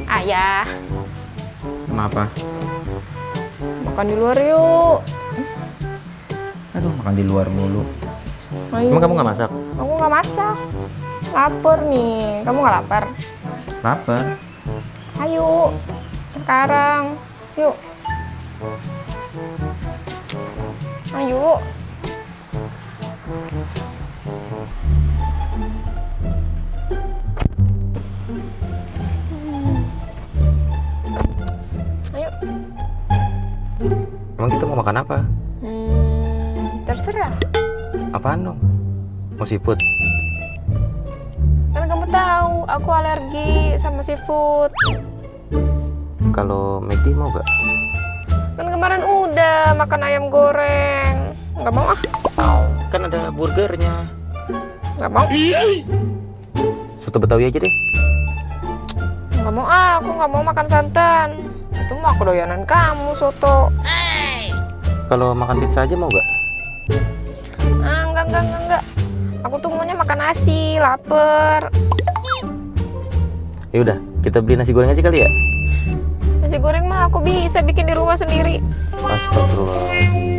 Ayah, Kenapa? makan di luar yuk. Aduh, makan di luar mulu. Ayo. Emang kamu nggak masak? Aku nggak masak. Lapar nih. Kamu nggak lapar? Lapar. Ayo, sekarang. Yuk. Ayo. Ayo. Emang kita mau makan apa? Terserah. Apaan dong? Mau seafood? Kan kamu tahu, aku alergi sama seafood. Kalau McD mau gak? Kan kemarin udah makan ayam goreng. Nggak mau ah. Kan ada burgernya. Nggak mau. Soto Betawi aja deh. Nggak mau ah, aku nggak mau makan santan. Itu mah aku doyanan kamu, soto. Kalau makan pizza aja mau gak? Ah, enggak. Aku tuh maunya makan nasi, lapar. Ya udah, kita beli nasi goreng aja kali ya? Nasi goreng mah aku bisa bikin di rumah sendiri. Astagfirullahaladzim.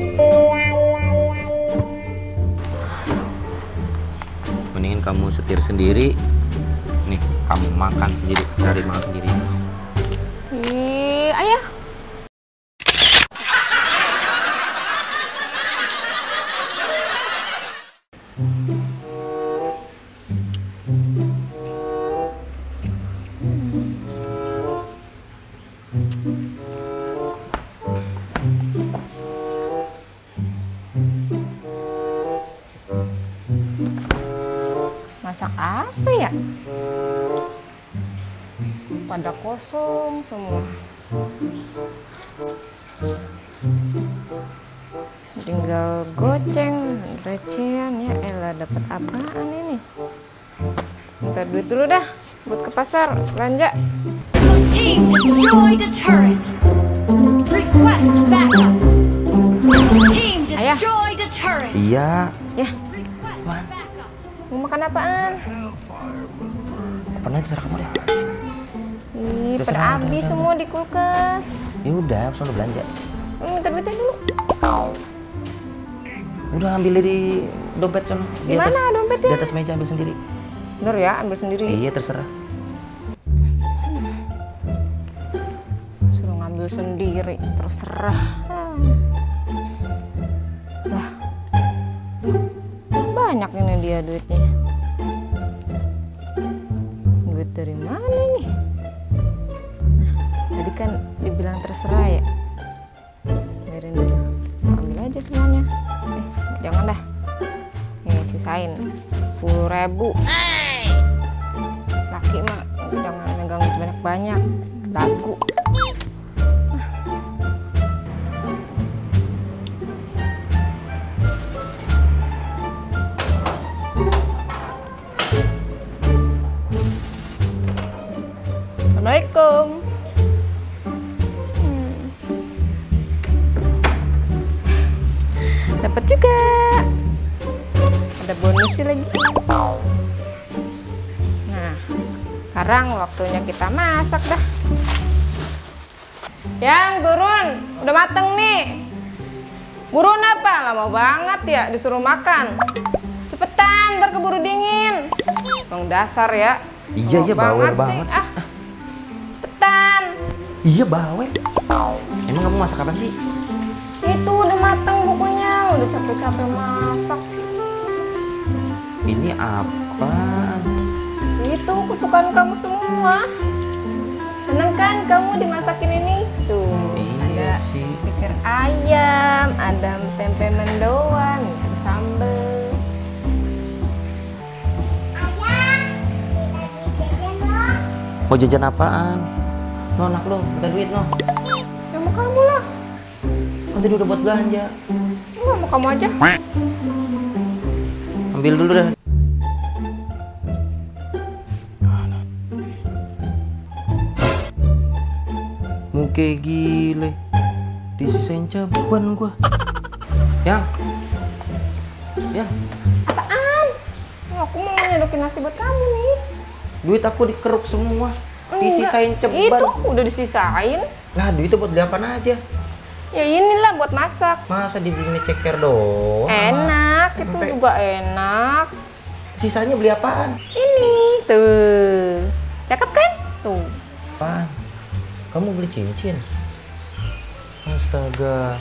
Mendingan kamu setir sendiri. Nih, kamu makan sendiri, cari makan sendiri. Ih, ayah. Masak apa ya? Pada kosong semua. Tinggal goceng recehan ya. Elah, dapat apaan ini? Ntar duit dulu dah buat ke pasar belanja. Your team destroyed a turret. Request backup. Team Ayah. destroyed a turret. Iya. Ya, Request backup. mau makan apaan? Apaan aja terserah kamu deh. Ih, pada Terserah, habis udah. semua di kulkas. Ya udah, sono belanja. Minta duitnya dulu. Udah ambil di dompet sono. Di mana dompetnya? Di atas meja ambil sendiri. Bener ya, ambil sendiri. Iya, terserah. Suruh ngambil sendiri, terserah. Lah, banyak ini dia duitnya. Duit dari mana nih? Tadi kan dibilang terserah ya. Biarin itu, ambil aja semuanya. Jangan dah. Nih, sisain 10.000. Laki mah jangan megang banyak-banyak. Lagu. Assalamualaikum. Dapat juga. Ada bonusnya lagi. Nah, sekarang waktunya kita masak dah. Yang turun, udah mateng nih. Buruan apa? Lama banget ya disuruh makan. Cepetan, biar keburu dingin. Bang dasar ya. Iya, Lama iya, bawel banget sih. Ah, cepetan. Iya, bawel. Emang kamu masak apa sih? Itu udah mateng pokoknya. Udah capek-capek masak. Ini apa? Itu kesukaan kamu semua. Seneng kan kamu dimasakin ini? Tuh, Iya ada sih. pikir ayam, ada tempe mendoan, ada sambal. Mau jajan apaan? No, anak lo, minta duit no. Ya mau kamu lah. Nanti dia udah buat belanja. Enggak, mau kamu aja. Ambil dulu dah. Muke gile. Disisain cabuan gua. Yang. Ya, Apaan? Aku mau nyedokin nasi buat kamu nih. duit aku dikeruk semua. Disisain ceban. Itu udah disisain. Lah, duitnya buat beli apaan aja? Ya inilah buat masak. Masa dibelinya ceker doang? Enak, itu Sampai- juga enak. Sisanya beli apaan? Ini tuh. Cakep kan? Tuh. Apaan? Kamu beli cincin? Astaga.